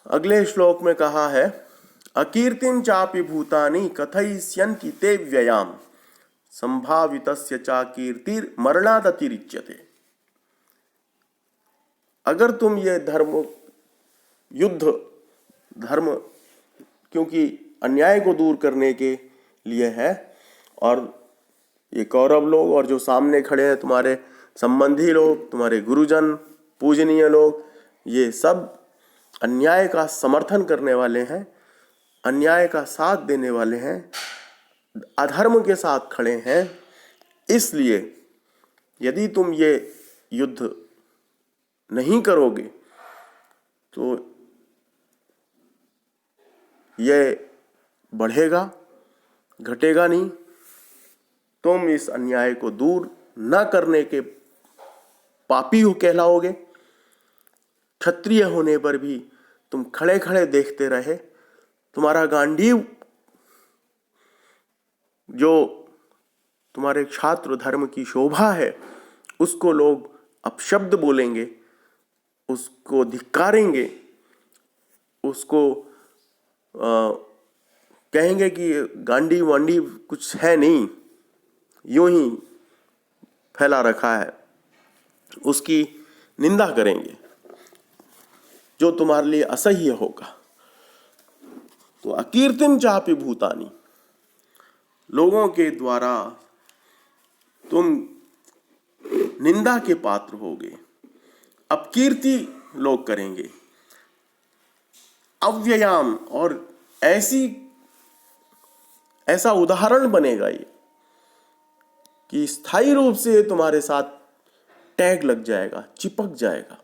अगले श्लोक में कहा है, अकीर्तिं चापि भूतानि कथयिष्यन्ति ते व्ययाम संभावितस्य चा कीर्तिर मरणादतिरिच्यते। अगर तुम ये युद्ध धर्म, क्योंकि अन्याय को दूर करने के लिए है, और ये कौरव लोग और जो सामने खड़े हैं तुम्हारे संबंधी लोग, तुम्हारे गुरुजन, पूजनीय लोग, ये सब अन्याय का समर्थन करने वाले हैं, अन्याय का साथ देने वाले हैं, अधर्म के साथ खड़े हैं। इसलिए यदि तुम ये युद्ध नहीं करोगे तो ये बढ़ेगा, घटेगा नहीं। तुम इस अन्याय को दूर न करने के पापी हो कहलाओगे। क्षत्रिय होने पर भी तुम खड़े खड़े देखते रहे, तुम्हारा गांडीव जो तुम्हारे क्षात्र धर्म की शोभा है उसको लोग अपशब्द बोलेंगे, उसको धिक्कारेंगे, उसको कहेंगे कि गांडी वांडी कुछ है नहीं, यूं ही फैला रखा है, उसकी निंदा करेंगे जो तुम्हारे लिए असह्य होगा। तो अकीर्तिं चापि भूतानि, लोगों के द्वारा तुम निंदा के पात्र होगे, अपकीर्ति लोग करेंगे। अव्ययाम, और ऐसा उदाहरण बनेगा ये कि स्थायी रूप से तुम्हारे साथ टैग लग जाएगा, चिपक जाएगा।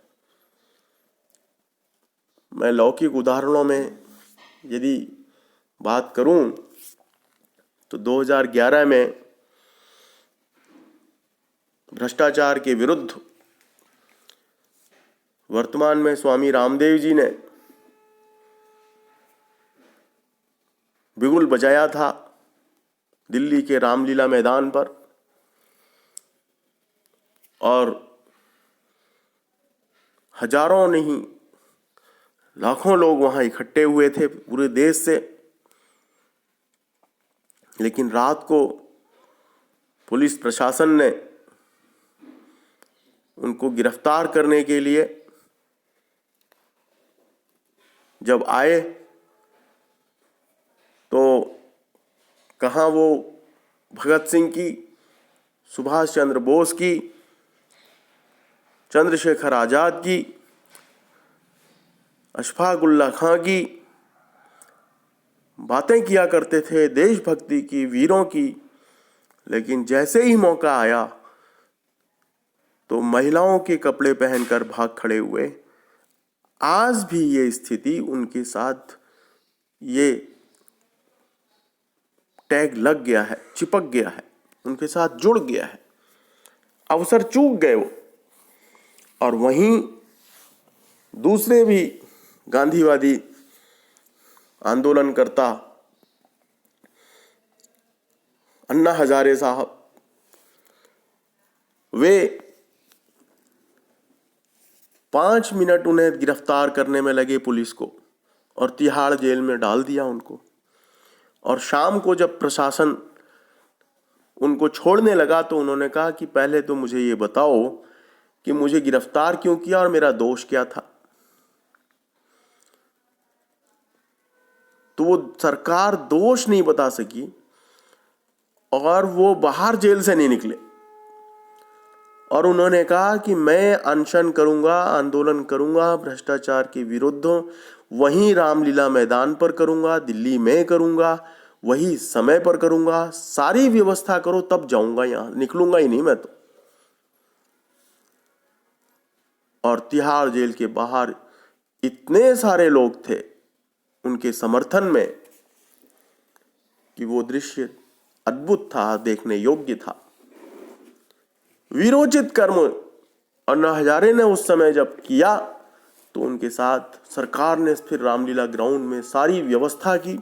मैं लौकिक उदाहरणों में यदि बात करूं तो 2011 में भ्रष्टाचार के विरुद्ध वर्तमान में स्वामी रामदेव जी ने बिगुल बजाया था दिल्ली के रामलीला मैदान पर, और हजारों नहीं लाखों लोग वहां इकट्ठे हुए थे पूरे देश से। लेकिन रात को पुलिस प्रशासन ने उनको गिरफ्तार करने के लिए जब आए तो कहाँ वो भगत सिंह की, सुभाष चंद्र बोस की, चंद्रशेखर आजाद की, अशफाक उल्लाह खां की बातें किया करते थे, देशभक्ति की, वीरों की। लेकिन जैसे ही मौका आया तो महिलाओं के कपड़े पहनकर भाग खड़े हुए। आज भी ये स्थिति उनके साथ, ये टैग लग गया है, चिपक गया है, उनके साथ जुड़ गया है, अवसर चूक गए वो। और वहीं दूसरे भी गांधीवादी आंदोलनकर्ता अन्ना हजारे साहब, वे 5 मिनट उन्हें गिरफ्तार करने में लगे पुलिस को, और तिहाड़ जेल में डाल दिया उनको। और शाम को जब प्रशासन उनको छोड़ने लगा तो उन्होंने कहा कि पहले तो मुझे ये बताओ कि मुझे गिरफ्तार क्यों किया और मेरा दोष क्या था। तो वो सरकार दोष नहीं बता सकी और वो बाहर जेल से नहीं निकले, और उन्होंने कहा कि मैं अनशन करूंगा, आंदोलन करूंगा भ्रष्टाचार के विरुद्ध, वहीं रामलीला मैदान पर करूंगा, दिल्ली में करूंगा, वही समय पर करूंगा, सारी व्यवस्था करो तब जाऊंगा, यहां निकलूंगा ही नहीं मैं तो। और तिहाड़ जेल के बाहर इतने सारे लोग थे उनके समर्थन में कि वो दृश्य अद्भुत था, देखने योग्य था। वीरोचित कर्म अन्ना हजारे ने उस समय जब किया तो उनके साथ सरकार ने फिर रामलीला ग्राउंड में सारी व्यवस्था की,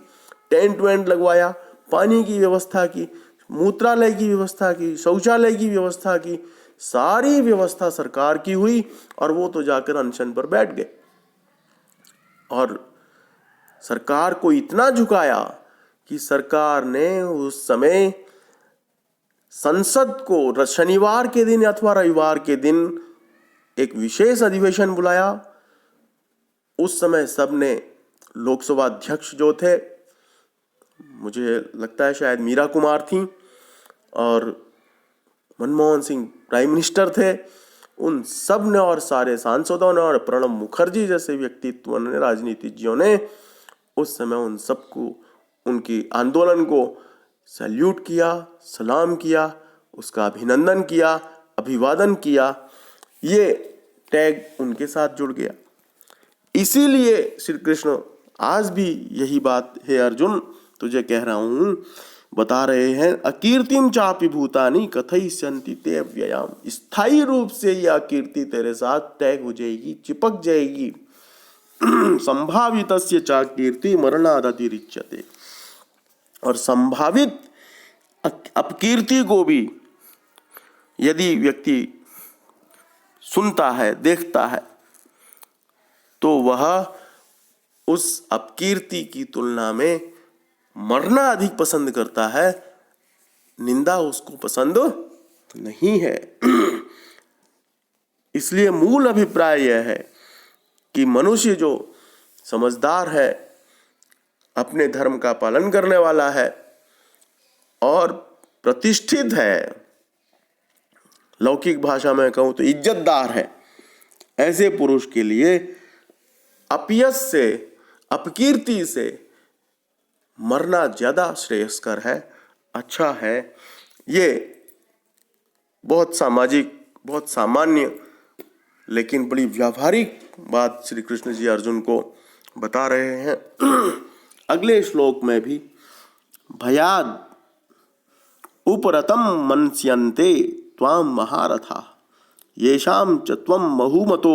टेंट वेंट लगवाया, पानी की व्यवस्था की, मूत्रालय की व्यवस्था की, शौचालय की व्यवस्था की, सारी व्यवस्था सरकार की हुई। और वो तो जाकर अनशन पर बैठ गए और सरकार को इतना झुकाया कि सरकार ने उस समय संसद को शनिवार के दिन अथवा रविवार के दिन एक विशेष अधिवेशन बुलाया। उस समय सबने, लोकसभा अध्यक्ष जो थे, मुझे लगता है शायद मीरा कुमार थी, और मनमोहन सिंह प्राइम मिनिस्टर थे, उन सब ने और सारे सांसदों ने और प्रणब मुखर्जी जैसे व्यक्तित्व ने, राजनीतिज्ञों ने उस समय उन सबको, उनकी आंदोलन को सैल्यूट किया, सलाम किया, उसका अभिनंदन किया, अभिवादन किया। ये टैग उनके साथ जुड़ गया। इसीलिए श्री कृष्ण आज भी यही बात, हे अर्जुन तुझे कह रहा हूं, बता रहे हैं, अकीर्तिम चापि भूतानि कथयिष्यन्ति ते अव्ययाम। स्थायी रूप से यह अकीर्ति तेरे साथ टैग हो जाएगी, चिपक जाएगी। संभावितस्य च कीर्ति मरणादतिरिच्यते। और संभावित अपकीर्ति को भी यदि व्यक्ति सुनता है, देखता है, तो वह उस अपकीर्ति की तुलना में मरना अधिक पसंद करता है, निंदा उसको पसंद नहीं है। इसलिए मूल अभिप्राय यह है कि मनुष्य जो समझदार है, अपने धर्म का पालन करने वाला है और प्रतिष्ठित है, लौकिक भाषा में कहूं तो इज्जतदार है, ऐसे पुरुष के लिए अपयश से, अपकीर्ति से मरना ज्यादा श्रेयस्कर है, अच्छा है। ये बहुत सामाजिक, बहुत सामान्य, लेकिन बड़ी व्यावहारिक बात श्री कृष्ण जी अर्जुन को बता रहे हैं। अगले श्लोक में भी भयाद उपरतम मनस्यन्ते त्वाम महारथा येषाम च त्वम बहुमतो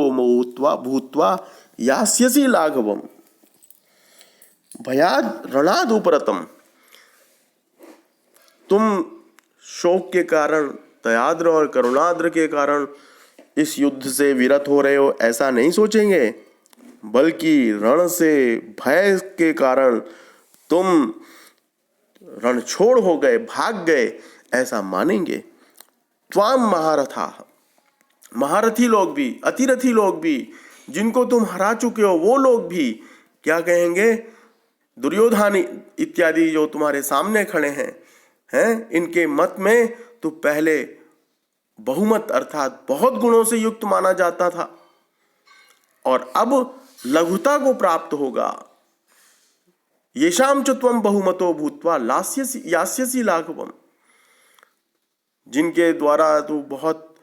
भूत्वा यास्यसि लाघवम। भयाद रणाद उपरतम, तुम शोक के कारण, दयाद्र और करुणाद्र के कारण इस युद्ध से विरत हो रहे हो, ऐसा नहीं सोचेंगे, बल्कि रण से भय के कारण तुम रण छोड़ हो गए, भाग गए, ऐसा मानेंगे। त्वाम महारथा, महारथी लोग भी, अतिरथी लोग भी, जिनको तुम हरा चुके हो, वो लोग भी क्या कहेंगे? दुर्योधन इत्यादि जो तुम्हारे सामने खड़े हैं, इनके मत में तो पहले बहुमत अर्थात बहुत गुणों से युक्त माना जाता था, और अब लघुता को प्राप्त होगा। येषाम च त्वम बहुमतो भूत्वा यास्यसि लाघवम, जिनके द्वारा तू बहुत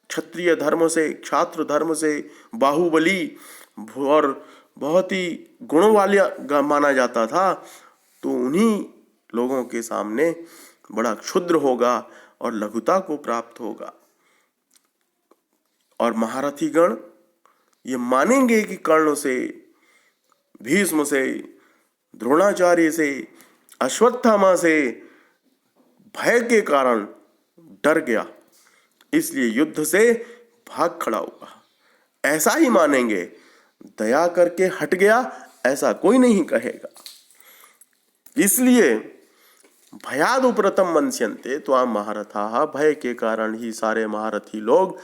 क्षत्रिय धर्म से, क्षात्र धर्म से बाहुबली और बहुत ही गुणों वाला माना जाता था, तो उन्हीं लोगों के सामने बड़ा क्षुद्र होगा और लघुता को प्राप्त होगा। और महारथी गण ये मानेंगे कि कर्ण से, भीष्म से, द्रोणाचार्य से, अश्वत्थामा से भय के कारण डर गया, इसलिए युद्ध से भाग खड़ा हुआ, ऐसा ही मानेंगे। दया करके हट गया ऐसा कोई नहीं कहेगा। इसलिए भयाद उपरतम मनस्यन्ते त्वाम महारथाः, भय के कारण ही सारे महारथी लोग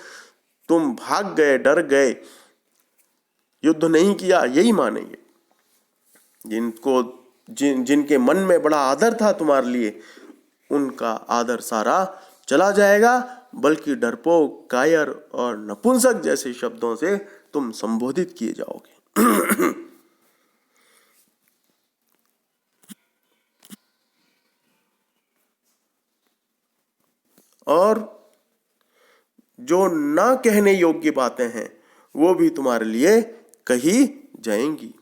तुम भाग गए, डर गए, युद्ध नहीं किया, यही मानेंगे। जिनके मन में बड़ा आदर था तुम्हारे लिए, उनका आदर सारा चला जाएगा, बल्कि डरपोक, कायर और नपुंसक जैसे शब्दों से तुम संबोधित किए जाओगे। और जो ना कहने योग्य बातें हैं वो भी तुम्हारे लिए कही जाएंगी।